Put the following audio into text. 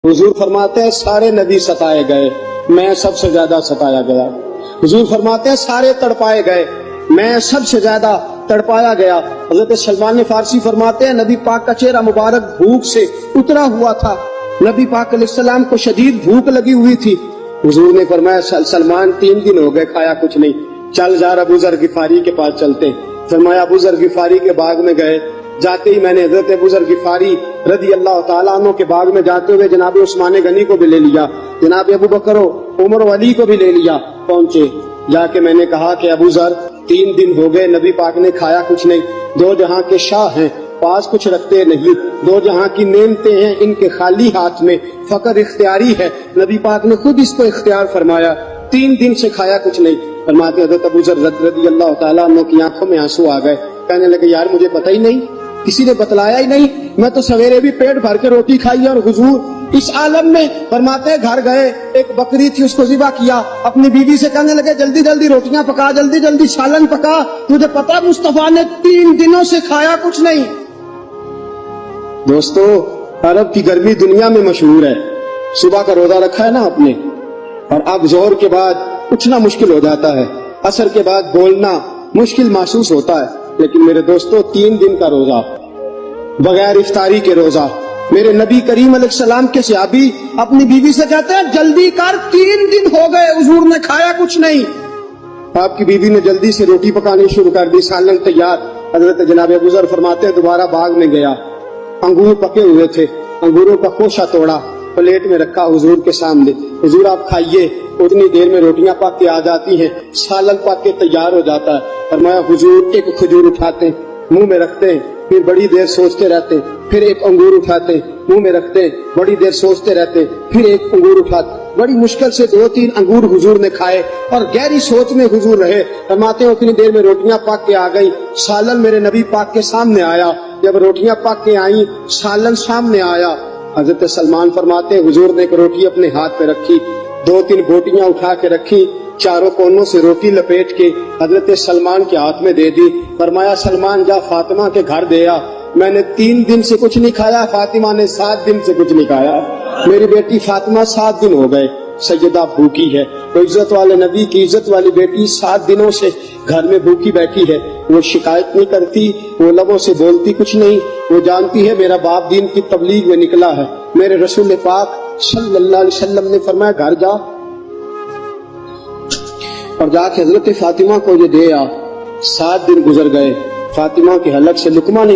हुजूर फरमाते हैं सारे नबी सताए गए, मैं सबसे ज्यादा सताया गया। हुजूर फरमाते हैं सारे तड़पाए गए, मैं सबसे ज्यादा तड़पाया गया। हजरत सलमान फारसी फरमाते हैं नबी पाक का चेहरा मुबारक भूख से उतरा हुआ था, नबी पाक अलैहिस्सलाम को शदीद भूख लगी हुई थी। हुजूर ने फरमाया सलमान 3 दिन हो गए खाया कुछ नहीं, चल जा अबू ज़र गिफारी के पास चलते। फरमाया अबू ज़र गिफारी के बाग में गए। जाते ही मैंने हजरत अबू ज़र गिफारी रदी अल्लाह ताला अन्हु के बाग में जाते हुए जनाब उस्मान गनी को भी ले लिया, जनाब अबू बकर उमर अली को भी ले लिया। पहुंचे, जाके मैंने कहा कि अबू ज़र 3 दिन हो गए नबी पाक ने खाया कुछ नहीं, 2 जहां के शाह हैं, पास कुछ रखते नहीं, 2 जहां की नेमतें हैं इनके खाली हाथ में, फकर इख्तियारी है, नबी पाक ने खुद इसको इख्तियार फरमाया, 3 दिन से खाया कुछ नहीं। फरमाते हज़रत अबू ज़र रज़ी अल्लाह ताला अन्हु की आंखों में आंसू आ गए। कहने लगे यार मुझे पता ही नहीं, किसी ने बतलाया ही नहीं, मैं तो सवेरे भी पेट भर के रोटी खाई और हुजूर इस आलम में। फरमाते घर गए, एक बकरी थी उसको ज़िबा किया, अपनी बीवी से कहने लगे जल्दी जल्दी रोटियां पका, जल्दी जल्दी सालन पका, तुझे पता मुस्तफा ने 3 दिनों से खाया कुछ नहीं। दोस्तों अरब की गर्मी दुनिया में मशहूर है, सुबह का रोजा रखा है ना आपने, और अब जोहर के बाद उठना मुश्किल हो जाता है, असर के बाद बोलना मुश्किल महसूस होता है, लेकिन मेरे दोस्तों 3 दिन का रोजा बगैर इफ्तारी के रोजा, मेरे नबी करीम अलैहिस्सलाम के सहाबी अपनी बीवी से कहते हैं जल्दी कर 3 दिन हो गए हुजूर ने खाया कुछ नहीं। आपकी बीवी ने जल्दी से रोटी पकानी शुरू कर दी, सालन तैयार। हजरत जनाब अबू ज़र फरमाते हैं दोबारा बाग में गया, अंगूर पके हुए थे, अंगूरों का खोशा तोड़ा, प्लेट में रखा हुजूर के सामने, हुजूर आप खाइए। उतनी देर में रोटियां पक के आ जाती हैं, सालन पक के तैयार हो जाता है। फरमाया हुजूर एक खजूर उठाते मुंह में रखते हैं, फिर बड़ी देर सोचते रहते, फिर एक अंगूर उठाते मुंह में रखते, बड़ी देर सोचते रहते, फिर एक अंगूर उठाते। बड़ी मुश्किल से 2-3 अंगूर हुजूर ने खाए और गहरी सोच में हुजूर रहे। फरमाते उतनी देर में रोटियां पक के आ गई, सालन मेरे नबी पाक के सामने आया। जब रोटियां पक के आई, सालन सामने आया, हजरत सलमान फरमाते हुजूर ने एक रोटी अपने हाथ पे रखी, 2-3 बोटियां उठा के रखी, चारों कोनों से रोटी लपेट के हजरत सलमान के हाथ में दे दी। फरमाया सलमान जा फातिमा के घर दे आ, मैंने 3 दिन से कुछ नहीं खाया, फातिमा ने 7 दिन से कुछ नहीं खाया। मेरी बेटी फातिमा 7 दिन हो गए सैयदा भूखी है। तो इज्जत वाले नबी की इज्जत वाली बेटी 7 दिनों से घर में भूखी बैठी है। वो शिकायत नहीं करती, वो लबों से बोलती कुछ नहीं, वो जानती है मेरा बाप दीन की तबलीग में निकला है। मेरे रसूल पाक सल्लल्लाहु अलैहि वसल्लम ने फरमाया घर जा और जाके हजरत फातिमा को ये दे आ। 7 दिन गुजर गए, फातिमा के हलक से लुकमा नहीं